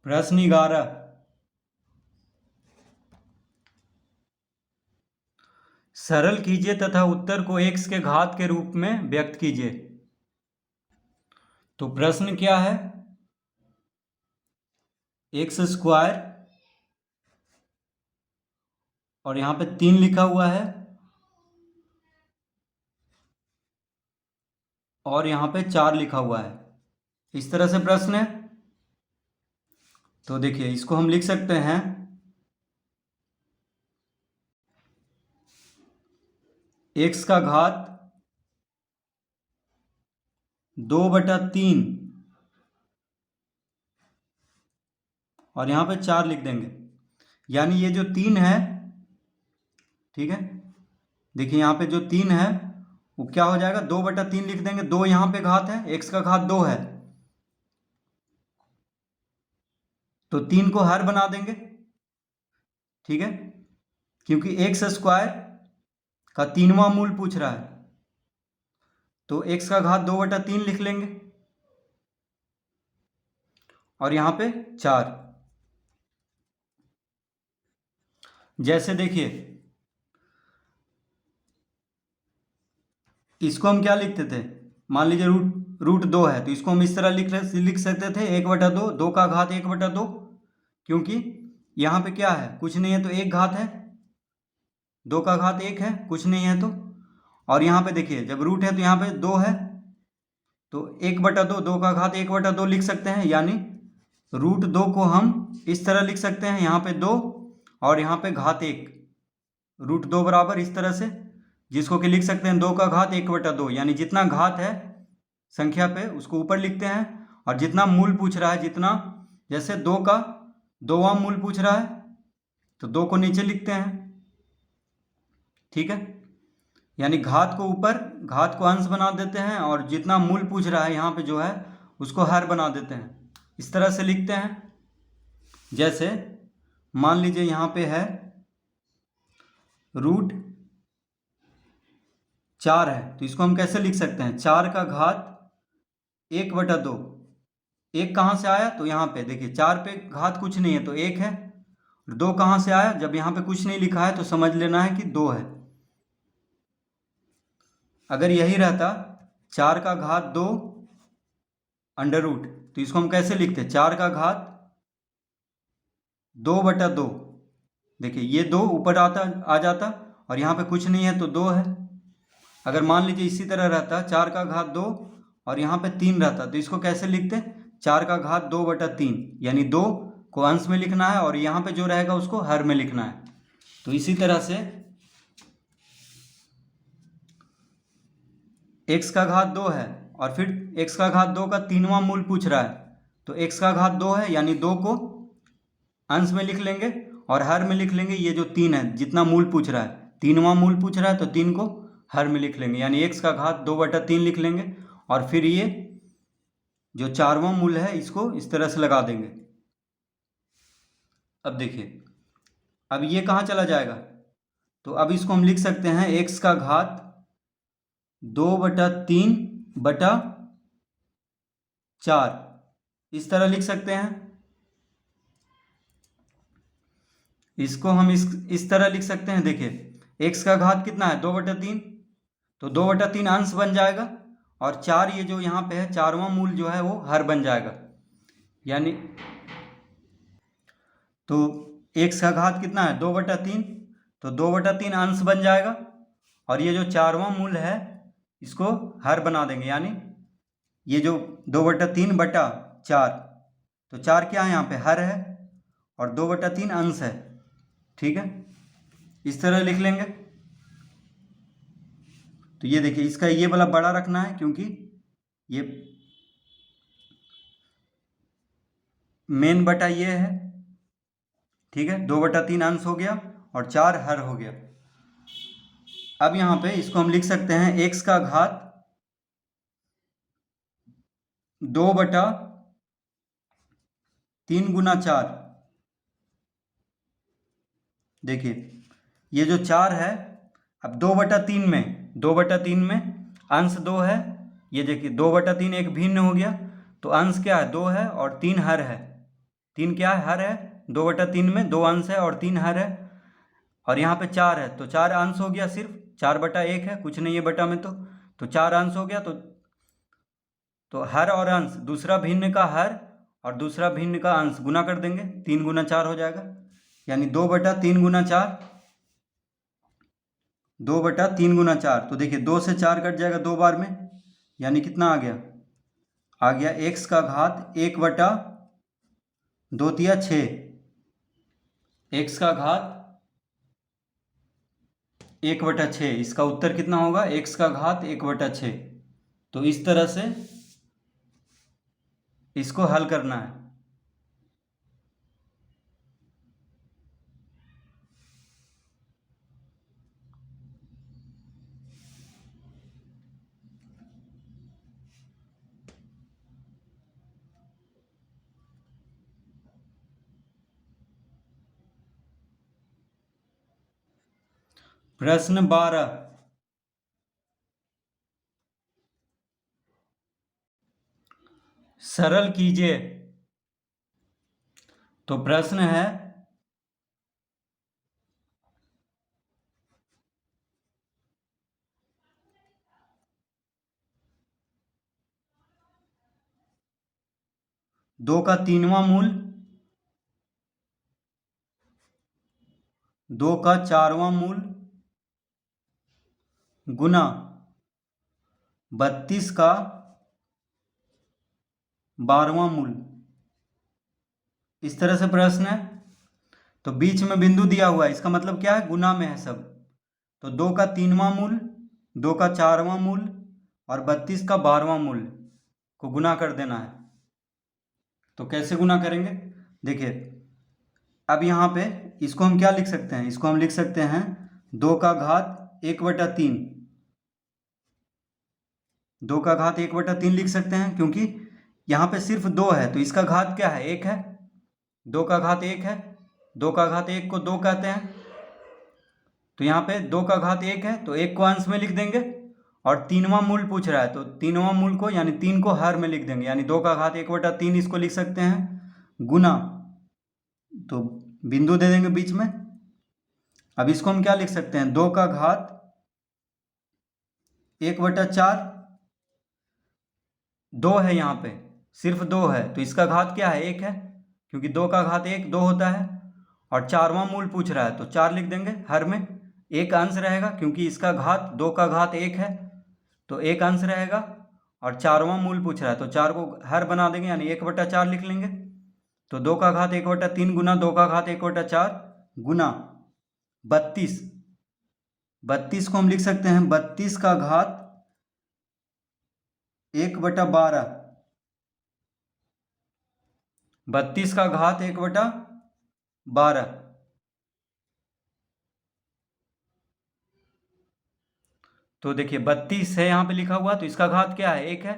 प्रश्न 11। सरल कीजिए तथा उत्तर को x के घात के रूप में व्यक्त कीजिए। तो प्रश्न क्या है? एक्स स्क्वायर और यहाँ पे 3 लिखा हुआ है और यहाँ पे 4 लिखा हुआ है। इस तरह से प्रश्न है। तो देखिए, इसको हम लिख सकते हैं x का घात 2/3 और यहाँ पे 4 लिख देंगे। यानी ये जो 3 है, ठीक है, देखिए यहाँ पे जो 3 है वो क्या हो जाएगा, 2/3 लिख देंगे। 2 यहाँ पे घात है, x का घात 2 है तो 3 को हर बना देंगे, ठीक है, क्योंकि एक्स स्क्वायर का 3वां मूल पूछ रहा है। तो x का घात 2/3 लिख लेंगे और यहाँ पे 4। जैसे देखिए, इसको हम क्या लिखते थे, मान लीजिए रूट 2 है तो इसको हम इस तरह लिख सकते थे 1/2, 2 का घात 1/2, क्योंकि यहाँ पे क्या है, कुछ नहीं है तो एक घात है, 2 का घात 1 है, कुछ नहीं है तो। और यहाँ पे देखिए, जब रूट है तो यहाँ पे 2 है तो 1/2, 2 का घात 1/2 लिख सकते हैं। यानी रूट 2 को हम इस तरह लिख सकते हैं, यहाँ पे 2 और यहाँ पे घात 1, रूट 2 बराबर इस तरह से, जिसको कि लिख सकते हैं 2 का घात 1/2। यानी जितना घात है संख्या पे उसको ऊपर लिखते हैं और जितना मूल पूछ रहा है, जितना, जैसे 2 का 2वां मूल पूछ रहा है तो 2 को नीचे लिखते हैं, ठीक है। यानी घात को ऊपर, घात को अंश बना देते हैं और जितना मूल पूछ रहा है यहाँ पे जो है उसको हर बना देते हैं। इस तरह से लिखते हैं। जैसे मान लीजिए यहाँ पे है रूट 4 है तो इसको हम कैसे लिख सकते हैं, 4 का घात 1/2। 1 कहाँ से आया, तो यहाँ पे देखिए 4 पे घात कुछ नहीं है तो 1 है। 2 कहाँ से आया, जब यहाँ पे कुछ नहीं लिखा है तो समझ लेना है कि 2 है। अगर यही रहता 4 का घात 2 अंडर रूट, तो इसको हम कैसे लिखते, 4 का घात 2/2। देखिए ये 2 ऊपर आ जाता और यहाँ पे कुछ नहीं है तो 2 है। अगर मान लीजिए इसी तरह रहता 4 का घात 2 और यहाँ पे 3 रहता तो इसको कैसे लिखते, 4 का घात 2/3। यानी 2 को अंश में लिखना है और यहाँ पे जो रहेगा उसको हर में लिखना है। तो इसी तरह से x का घात 2 है और फिर x का घात 2 का 3वां मूल पूछ रहा है तो x का घात 2 है, यानी 2 को अंश में लिख लेंगे और हर में लिख लेंगे। ये जो 3 है, जितना मूल पूछ रहा है, 3वां मूल पूछ रहा है तो 3 को हर में लिख लेंगे, यानी x का घात 2/3 लिख लेंगे। और फिर ये जो 4वां मूल है इसको इस तरह से लगा देंगे। अब देखिए, अब ये कहाँ चला जाएगा, तो अब इसको हम लिख सकते हैं x का घात 2/3/4, इस तरह लिख सकते हैं। इसको हम इस तरह लिख सकते हैं। देखिए x का घात कितना है, 2/3, तो 2/3 अंश बन जाएगा और 4 ये जो यहाँ पे है 4वां मूल जो है वो हर बन जाएगा। यानी तो x का घात कितना है, 2/3, तो 2/3 अंश बन जाएगा और ये जो 4वां मूल है इसको हर बना देंगे। यानी ये जो 2/3/4, तो 4 क्या है यहाँ पे, हर है और 2/3 अंश है, ठीक है, इस तरह लिख लेंगे। तो ये देखिए, इसका ये वाला बड़ा रखना है क्योंकि ये मेन बटा ये है, ठीक है। 2/3 अंश हो गया और 4 हर हो गया। अब यहाँ पे इसको हम लिख सकते हैं x का घात 2/3 गुना 4। देखिए ये जो 4 है, अब 2/3 में अंश 2 है, ये देखिए 2/3 एक भिन्न हो गया तो अंश क्या है, 2 है और 3 हर है। 3 क्या है? हर है। 2/3 में 2 अंश है और 3 हर है। और यहाँ पे 4 है तो 4 अंश हो गया, सिर्फ 4/1 है, कुछ नहीं है बटा में, तो 4 अंश हो गया। तो हर और अंश, दूसरा भिन्न का हर और दूसरा भिन्न का अंश गुना कर देंगे, 3 गुना 4 हो जाएगा, यानी 2/3 गुना 4, 2/3 गुना 4। तो देखिए 2 से 4 कट जाएगा 2 बार में, यानी कितना आ गया? आ गया x का घात 1/2 तिया 6, x का घात 1/6। इसका उत्तर कितना होगा? x का घात 1/6। तो इस तरह से इसको हल करना है। प्रश्न 12, सरल कीजिए। तो प्रश्न है 2 का 3वां मूल, 2 का 4वां मूल गुना 32 का 12वां मूल। इस तरह से प्रश्न है। तो बीच में बिंदु दिया हुआ है, इसका मतलब क्या है? गुना में है सब। तो 2 का 3वां मूल, 2 का 4वां मूल और 32 का 12वां मूल को गुना कर देना है। तो कैसे गुना करेंगे? देखिए अब यहाँ पे इसको हम क्या लिख सकते हैं? इसको हम लिख सकते हैं 2 का घात 1/3, 2 का घात 1/3 लिख सकते हैं, क्योंकि यहाँ पे सिर्फ 2 है तो इसका घात क्या है? 1 है। 2 का घात 1 है, 2 का घात 1 को 2 कहते हैं। तो यहाँ पे 2 का घात 1 है तो 1 को अंश में लिख देंगे, और 3वां मूल पूछ रहा है तो 3वां मूल को यानी 3 को हर में लिख देंगे, यानी 2 का घात 1/3 इसको लिख सकते हैं गुना, तो बिंदु दे देंगे बीच में। अब इसको हम क्या लिख सकते हैं? 2 का घात 1/4, 2 है, यहाँ पे सिर्फ 2 है तो इसका घात क्या है? 1 है, क्योंकि 2 का घात 1 2 होता है। और 4वां मूल पूछ रहा है तो 4 लिख देंगे हर में, 1 अंश रहेगा क्योंकि इसका घात 2 का घात 1 है तो 1 अंश रहेगा। और 4वां मूल पूछ रहा है तो 4 को हर बना देंगे, यानी 1/4 लिख लेंगे। तो 2 का घात 1/3 गुना 2 का घात 1/4 गुना 32, 32 को हम लिख सकते हैं 32 का घात 1/12, 32 का घात 1/12। तो देखिए 32 है यहाँ पे लिखा हुआ तो इसका घात क्या है? 1 है,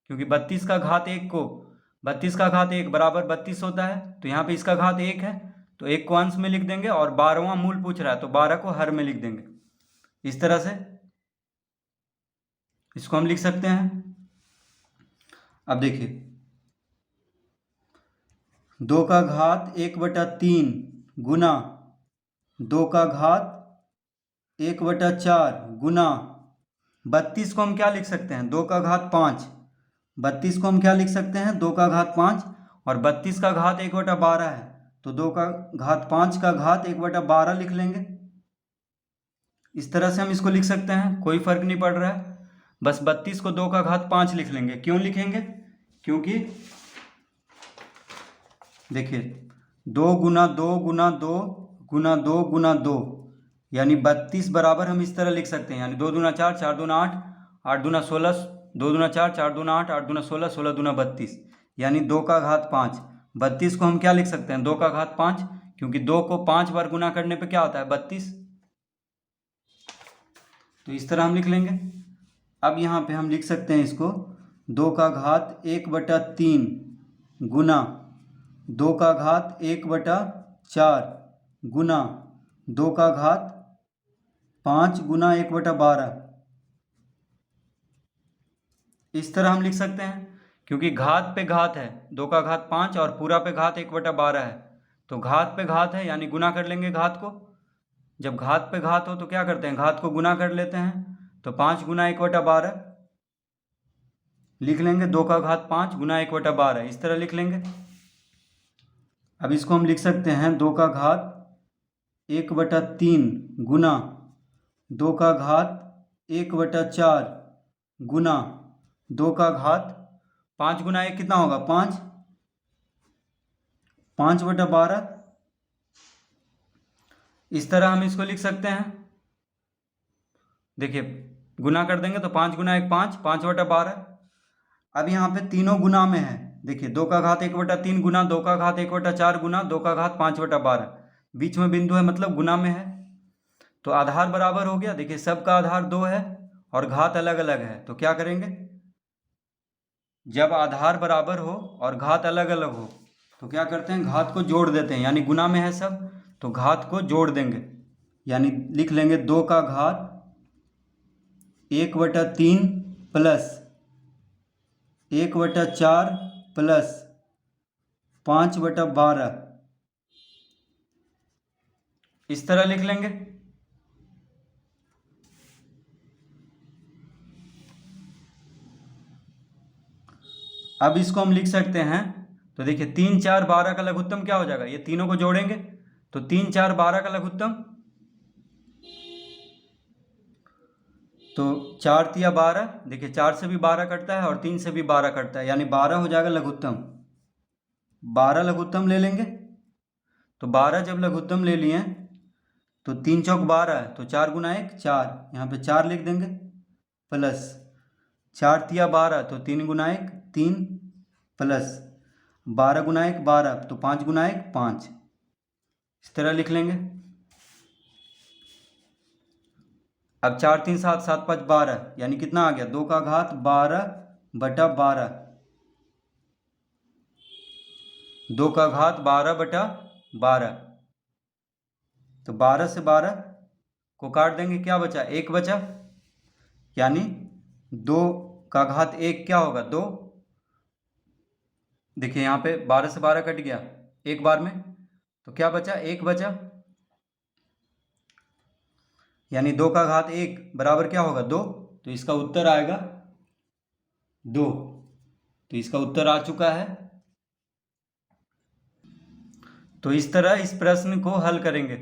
क्योंकि 32 का घात 1 को 32 का घात 1 बराबर 32 होता है, तो यहाँ पे इसका घात 1 है तो 1 को अंश में लिख देंगे, और 12वां मूल पूछ रहा है तो 12 को हर में लिख देंगे। इस तरह से इसको हम लिख सकते हैं। अब देखिए 2 का घात 1/3 गुना 2 का घात 1/4 गुना 32 को हम क्या लिख सकते हैं? 2 का घात 5। 32 को हम क्या लिख सकते हैं? 2 का घात 5, और 32 का घात 1/12 है तो 2 का घात 5 का घात 1/12 लिख लेंगे। इस तरह से हम इसको लिख सकते हैं, कोई फर्क नहीं पड़ रहा है। बस 32 को 2 का घात 5 लिख लेंगे। क्यों लिखेंगे? क्योंकि देखिए 2 गुना 2 गुना 2 गुना 2 गुना 2, यानी 32 बराबर हम इस तरह लिख सकते हैं, यानी 2 दूना 4, 4 दूना 8, 8 दूना 16, 2 दूना 4, 4 दूना 8, 8 दूना 16, 16 दूना 32, यानी 2 का घात 5। 32 को हम क्या लिख सकते हैं? 2 का घात 5, क्योंकि 2 को 5 बार गुना करने पे क्या होता है? 32। तो इस तरह हम लिख लेंगे। अब यहाँ पे हम लिख सकते हैं इसको 2 का घात 1/3 गुना 2 का घात 1/4 गुना 2 का घात 5 गुना 1/12। इस तरह हम लिख सकते हैं, क्योंकि घात पे घात है, 2 का घात 5 और पूरा पे घात 1/12 है, तो घात पे घात है यानी गुना कर लेंगे घात को। जब घात पे घात हो तो क्या करते हैं, घात को गुना कर लेते हैं। तो 5 गुना 1/12 लिख लेंगे, 2 का घात 5 गुना 1/12 इस तरह लिख लेंगे। अब इसको हम लिख सकते हैं 2 का घात 1/3 गुना 2 का घात 1/4 गुना 2 का घात 5 गुना 1 कितना होगा, 5, 5/12। इस तरह हम इसको लिख सकते हैं। देखिए गुना कर देंगे तो 5 गुना 1 5, 5/12। अब यहाँ पे तीनों गुना में है, देखिए 2 का घात 1/3 गुना 2 का घात 1/4 गुना 2 का घात 5/12, बीच में बिंदु है मतलब गुना में है। तो आधार बराबर हो गया, देखिए सबका आधार 2 है और घात अलग अलग है, तो क्या करेंगे, जब आधार बराबर हो और घात अलग अलग हो तो क्या करते हैं, घात को जोड़ देते हैं, यानी गुना में है सब तो घात को जोड़ देंगे, यानी लिख लेंगे 2 का घात 1/3 प्लस 1/4 प्लस 5/12 इस तरह लिख लेंगे। अब इसको हम लिख सकते हैं, तो देखिए 3 4 12 का लघुत्तम क्या हो जाएगा, ये तीनों को जोड़ेंगे तो 3 4 12 का लघुत्तम, तो 4 तिया 12, देखिए 4 से भी 12 कटता है और 3 से भी 12 कटता है, यानी 12 हो जाएगा लघुत्तम। 12 लघुत्तम ले लेंगे, तो 12 जब लघुत्तम ले लिए तो 3 चौक 12 है, तो 4 गुना 1 4, यहाँ पे 4 लिख देंगे प्लस 4 तिया 12 तो 3 गुना 1 3 प्लस 12 गुना 1 12 तो 5 गुना 1 5 इस तरह लिख लेंगे। अब 4 3 7 7 5 12 यानी कितना आ गया, 2 का घात 12/12, 2 का घात 12/12, तो 12 से 12 को काट देंगे, क्या बचा, 1 बचा, यानी 2 का घात 1 क्या होगा 2, देखिए यहाँ पे 12 से 12 कट गया एक बार में, तो क्या बचा, 1 बचा, यानी 2 का घात 1 बराबर क्या होगा 2, तो इसका उत्तर आएगा 2। तो इसका उत्तर आ चुका है। तो इस तरह इस प्रश्न को हल करेंगे।